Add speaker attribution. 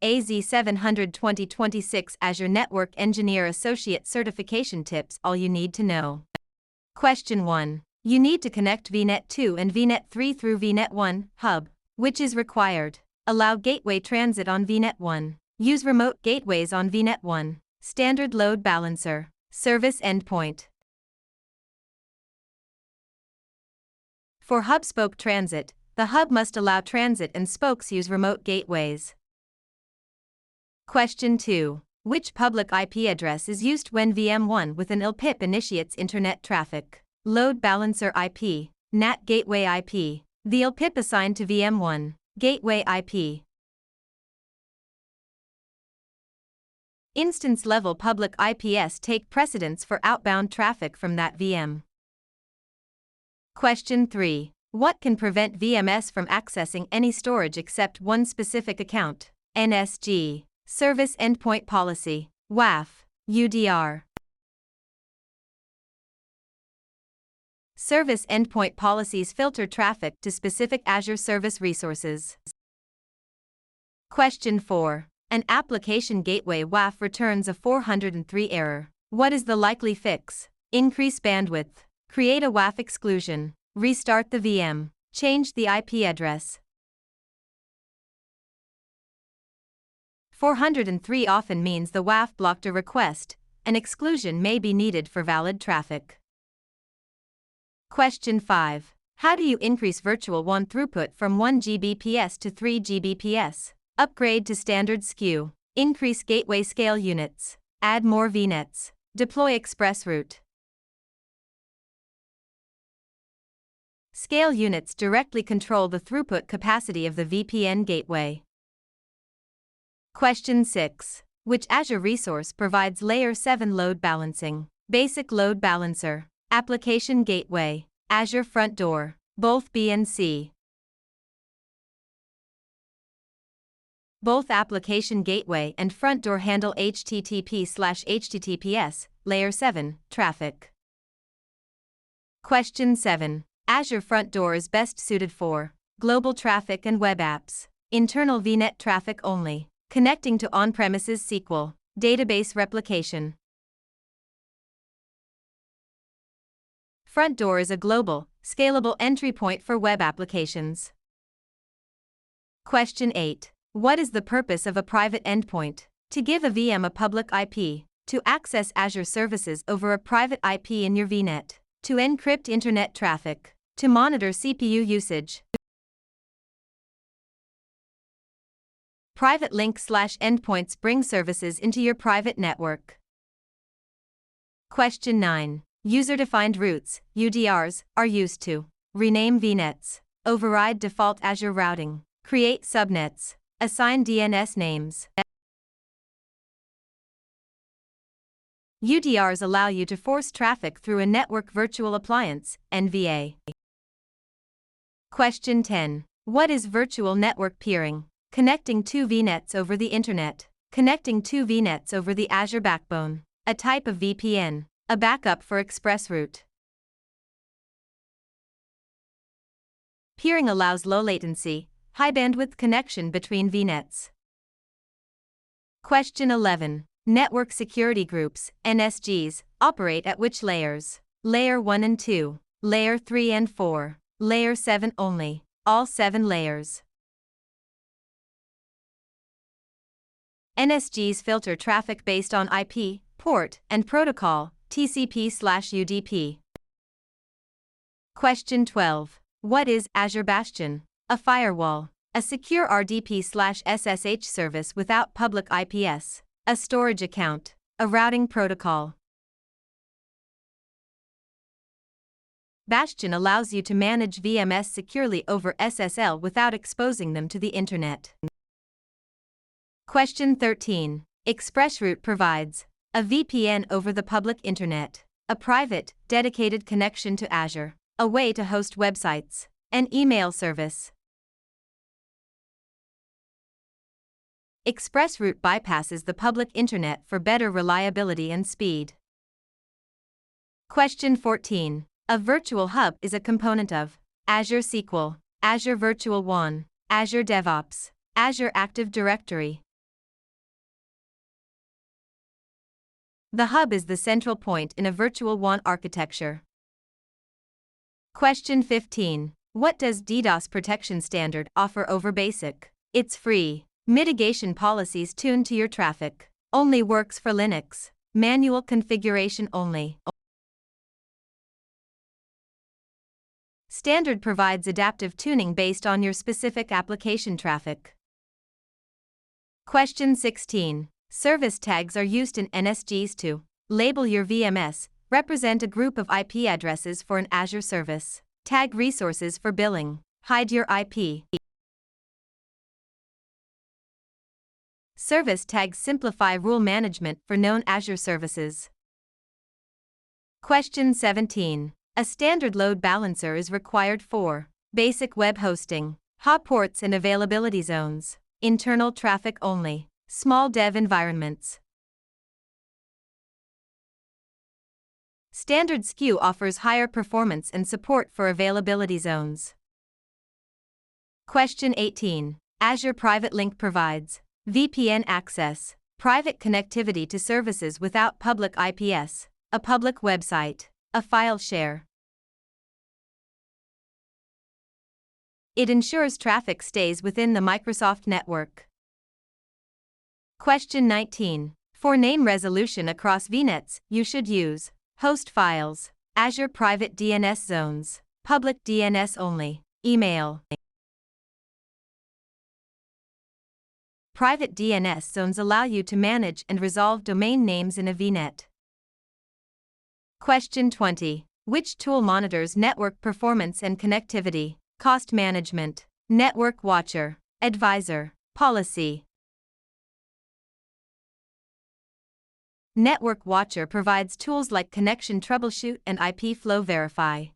Speaker 1: AZ-700 2026 Azure Network Engineer Associate Certification Tips. All you need to know. Question 1. You need to connect VNet 2 and VNet 3 through VNet 1 hub. Which is required? Allow gateway transit on VNet 1. Use remote gateways on VNet 1. Standard load balancer. Service endpoint. For hub spoke transit, the hub must allow transit and spokes use remote gateways. Question 2. Which public IP address is used when VM1 with an LPIP initiates internet traffic? Load balancer IP, NAT gateway IP. The LPIP assigned to VM1, gateway IP. Instance-level public IPs take precedence for outbound traffic from that VM. Question 3. What can prevent VMS from accessing any storage except one specific account? NSG. Service Endpoint Policy. WAF. UDR. Service endpoint policies filter traffic to specific Azure service resources. Question 4. An application gateway WAF returns a 403 error. What is the likely fix? Increase bandwidth. Create a WAF exclusion. Restart the VM. Change the IP address. 403 often means the WAF blocked a request. An exclusion may be needed for valid traffic. Question 5. How do you increase Virtual WAN throughput from 1 Gbps to 3 Gbps? Upgrade to standard SKU. Increase gateway scale units. Add more VNets. Deploy ExpressRoute. Scale units directly control the throughput capacity of the VPN gateway. Question 6. Which Azure resource provides Layer 7 load balancing? Basic load balancer. Application gateway. Azure front door. Both B and C. Both application gateway and front door handle HTTP/HTTPS, Layer 7, traffic. Question 7. Azure front door is best suited for global traffic and web apps, internal VNet traffic only, connecting to on-premises SQL, database replication. Front door is a global, scalable entry point for web applications. Question 8. What is the purpose of a private endpoint? To give a VM a public IP, to access Azure services over a private IP in your VNet, to encrypt internet traffic, to monitor CPU usage. Private link/endpoints bring services into your private network. Question 9. User-defined routes, UDRs, are used to rename VNets, override default Azure routing, create subnets, assign DNS names. UDRs allow you to force traffic through a network virtual appliance, NVA. Question 10. What is virtual network peering? Connecting two VNets over the Internet. Connecting two VNets over the Azure backbone. A type of VPN. A backup for ExpressRoute. Peering allows low latency, high bandwidth connection between VNets. Question 11. Network security groups, NSGs, operate at which layers? Layer 1 and 2, Layer 3 and 4, Layer 7 only, all 7 layers. NSGs filter traffic based on IP, port, and protocol, TCP/UDP. Question 12. What is Azure Bastion? A firewall, a secure RDP/SSH service without public IPs, a storage account, a routing protocol. Bastion allows you to manage VMS securely over SSL without exposing them to the Internet. Question 13. ExpressRoute provides a VPN over the public Internet, a private, dedicated connection to Azure, a way to host websites, an email service. ExpressRoute bypasses the public Internet for better reliability and speed. Question 14. A virtual hub is a component of Azure SQL, Azure Virtual WAN, Azure DevOps, Azure Active Directory. The hub is the central point in a virtual WAN architecture. Question 15. What does DDoS protection standard offer over basic? It's free. Mitigation policies tuned to your traffic. Only works for Linux. Manual configuration only. Standard provides adaptive tuning based on your specific application traffic. Question 16. Service tags are used in NSGs to label your VMS, represent a group of IP addresses for an Azure service, tag resources for billing, hide your IP. Service tags simplify rule management for known Azure services. Question 17. A standard load balancer is required for basic web hosting, hot ports and availability zones, internal traffic only, small dev environments. Standard SKU offers higher performance and support for availability zones. Question 18. Azure Private Link provides VPN access, private connectivity to services without public IPs, a public website, a file share. It ensures traffic stays within the Microsoft network. Question 19. For name resolution across VNets, you should use host files, Azure private DNS zones, public DNS only, email. Private DNS zones allow you to manage and resolve domain names in a VNet. Question 20. Which tool monitors network performance and connectivity? Cost management, Network Watcher, Advisor, Policy. Network Watcher provides tools like connection troubleshoot and IP flow verify.